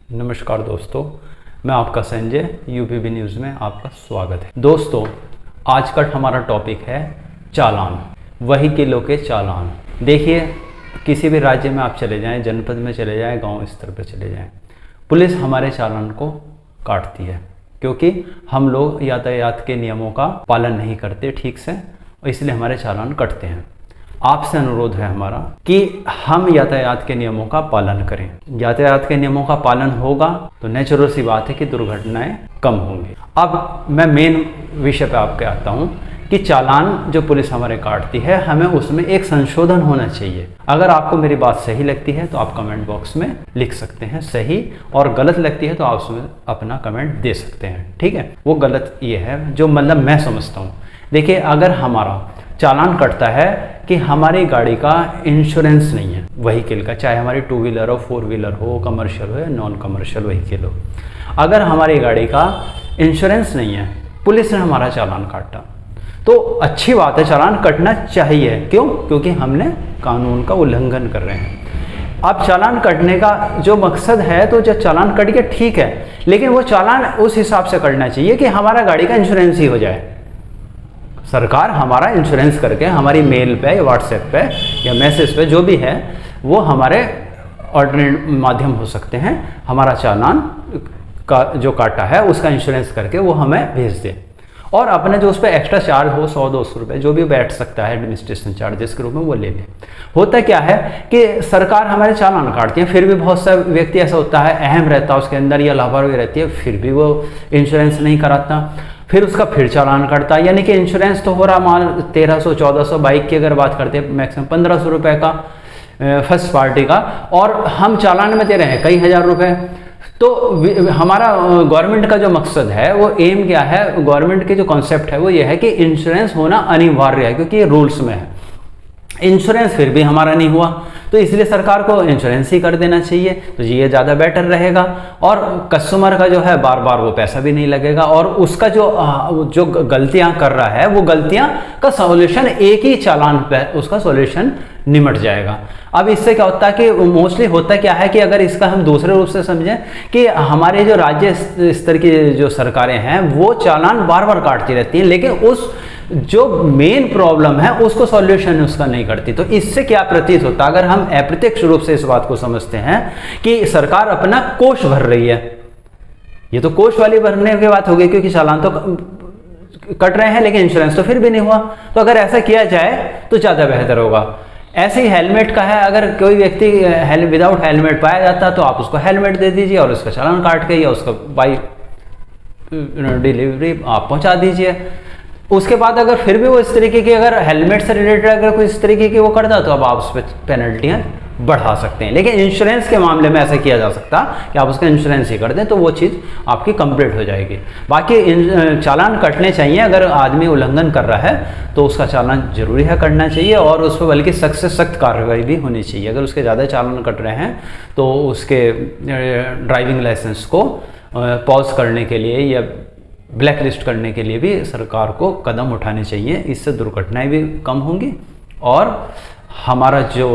नमस्कार दोस्तों, मैं आपका संजय यूपीबी न्यूज़ में आपका स्वागत है। दोस्तों, आज का हमारा टॉपिक है चालान, व्हीकलों के चालान। देखिए, किसी भी राज्य में आप चले जाएं, जनपद में चले जाएं, गांव स्तर पर चले जाएं, पुलिस हमारे चालान को काटती है क्योंकि हम लोग यातायात के नियमों का पालन नहीं करते ठीक से, इसलिए हमारे चालान कटते हैं। आपसे अनुरोध है हमारा कि हम यातायात के नियमों का पालन करें। यातायात के नियमों का पालन होगा तो नेचुरल सी बात है कि दुर्घटनाएं कम होंगी। अब मैं मेन विषय पे आपके आता हूं कि चालान जो पुलिस हमारे काटती है, हमें उसमें एक संशोधन होना चाहिए। अगर आपको मेरी बात सही लगती है तो आप कमेंट बॉक्स में लिख सकते हैं सही, और गलत लगती है तो आप उसमें अपना कमेंट दे सकते हैं। ठीक है, वो गलत ये है जो मतलब मैं समझता हूँ। देखिए, अगर हमारा चालान कटता है कि हमारी गाड़ी का इंश्योरेंस नहीं है व्हीकल का, चाहे हमारी 2 व्हीलर हो, 4 व्हीलर हो, कमर्शियल हो या नॉन कमर्शियल व्हीकल हो, अगर हमारी गाड़ी का इंश्योरेंस नहीं है, पुलिस ने हमारा चालान काटा तो अच्छी बात है, चालान कटना चाहिए। क्यों? क्योंकि हमने कानून का उल्लंघन कर रहे हैं। अब चालान कटने का जो मकसद है, तो जो चालान कट गया ठीक है, लेकिन वो चालान उस हिसाब से कटना चाहिए कि हमारा गाड़ी का इंश्योरेंस ही हो जाए। सरकार हमारा इंश्योरेंस करके हमारी मेल पे या व्हाट्सएप पे या मैसेज पे जो भी है, वो हमारे ऑल्टरनेट माध्यम हो सकते हैं, हमारा चालान का जो काटा है उसका इंश्योरेंस करके वो हमें भेज दे, और अपने जो उस पर एक्स्ट्रा चार्ज हो 100-200 रुपये जो भी बैठ सकता है एडमिनिस्ट्रेशन चार्जेस के रूप में, वो ले ले। होता क्या है कि सरकार हमारे चालान काटती है, फिर भी बहुत सा व्यक्ति ऐसा होता है, अहम रहता है उसके अंदर या लापरवाही रहती है, फिर भी वो इंश्योरेंस नहीं कराता, फिर उसका फिर चालान कटता है। यानी कि इंश्योरेंस तो हो रहा मान 1300-1400, बाइक की अगर बात करते हैं मैक्सिमम 1500 रुपये का फर्स्ट पार्टी का, और हम चालान में दे रहे हैं कई हज़ार रुपये। तो हमारा गवर्नमेंट का जो मकसद है, वो एम क्या है, गवर्नमेंट के जो कॉन्सेप्ट है वो ये है कि इंश्योरेंस होना अनिवार्य है, क्योंकि ये रूल्स में है। इंश्योरेंस फिर भी हमारा नहीं हुआ, तो इसलिए सरकार को इंश्योरेंस ही कर देना चाहिए, तो ये ज़्यादा बेटर रहेगा, और कस्टमर का जो है बार बार वो पैसा भी नहीं लगेगा, और उसका जो गलतियां कर रहा है, वो गलतियां का सॉल्यूशन एक ही चालान पे उसका सॉल्यूशन निमट जाएगा। अब इससे क्या होता है कि मोस्टली होता क्या है कि अगर इसका हम दूसरे रूप से समझें कि हमारे जो राज्य स्तर की जो सरकारें हैं, वो चालान बार बार काटती रहती हैं, लेकिन उस जो मेन प्रॉब्लम है उसको सॉल्यूशन उसका नहीं करती। तो इससे क्या प्रतीत होता है, अगर हम अप्रत्यक्ष रूप से इस बात को समझते हैं कि सरकार अपना कोष भर रही है, ये तो कोष वाली भरने की बात हो गई, क्योंकि चालान तो कट रहे हैं लेकिन इंश्योरेंस तो फिर भी नहीं हुआ। तो अगर ऐसा किया जाए तो ज़्यादा बेहतर होगा। ऐसे ही हेलमेट का है, अगर कोई व्यक्ति विदाउट हेलमेट पाया जाता तो आप उसको हेलमेट दे दीजिए और उसका चालान काट के या उसका बाई डिलीवरी आप पहुंचा दीजिए। उसके बाद अगर फिर भी वो इस तरीके की, अगर हेलमेट से रिलेटेड अगर कोई इस तरीके की वो करता, तो अब आप उस पर पेनल्टियाँ बढ़ा सकते हैं। लेकिन इंश्योरेंस के मामले में ऐसा किया जा सकता कि आप उसका इंश्योरेंस ही कर दें, तो वो चीज़ आपकी कंप्लीट हो जाएगी। बाकी चालान कटने चाहिए, अगर आदमी उल्लंघन कर रहा है तो उसका चालान जरूरी है करना चाहिए, और उस पर बल्कि सख्त से सख्त कार्रवाई भी होनी चाहिए। अगर उसके ज़्यादा चालान कट रहे हैं तो उसके ड्राइविंग लाइसेंस को पॉज करने के लिए या ब्लैक लिस्ट करने के लिए भी सरकार को कदम उठाने चाहिए। इससे दुर्घटनाएं भी कम होंगी, और हमारा जो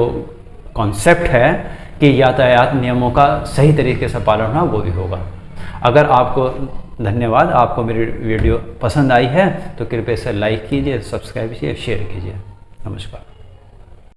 कॉन्सेप्ट है कि यातायात नियमों का सही तरीके से पालन होना, वो भी होगा। अगर आपको धन्यवाद, आपको मेरी वीडियो पसंद आई है तो कृपया इसे लाइक कीजिए, सब्सक्राइब कीजिए, शेयर कीजिए। नमस्कार।